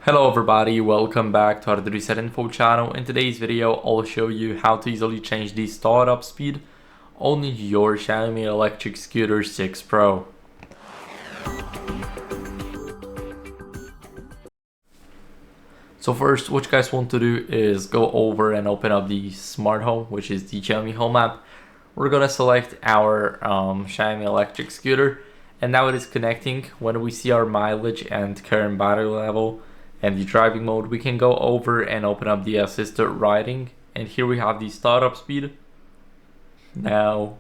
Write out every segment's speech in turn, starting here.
Hello everybody, welcome back to HardReset.Info channel. In today's video, I'll show you how to easily change the startup speed on your XIAOMI Electric Scooter 6 Pro. So first, what you guys want to do is go over and open up the smart home, which is the XIAOMI Home app. We're gonna select our XIAOMI Electric Scooter, and now it is connecting. When we see our mileage and current battery level and the driving mode, we can go over and open up the assisted riding, and here we have the startup speed. Now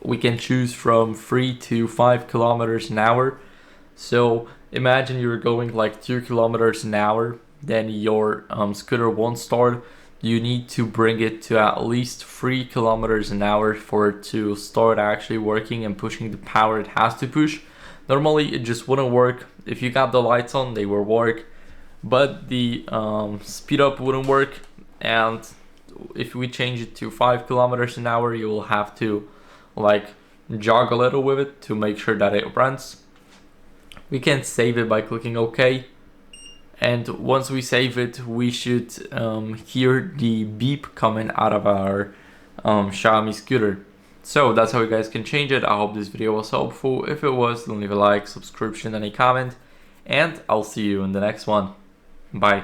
we can choose from 3 to 5 kilometers an hour. So imagine you're going like 2 kilometers an hour, then your scooter won't start. You need to bring it to at least 3 kilometers an hour for it to start actually working and pushing the power it has to push. Normally it just wouldn't work. If you got the lights on, they will work, but the speed up wouldn't work. And if we change it to 5 kilometers an hour, you will have to like jog a little with it to make sure that it runs. We can save it by clicking OK, and once we save it, we should hear the beep coming out of our XIAOMI scooter. So that's how you guys can change it. I hope this video was helpful. If it was, then leave a like, subscription, and a comment, and I'll see you in the next one. Bye.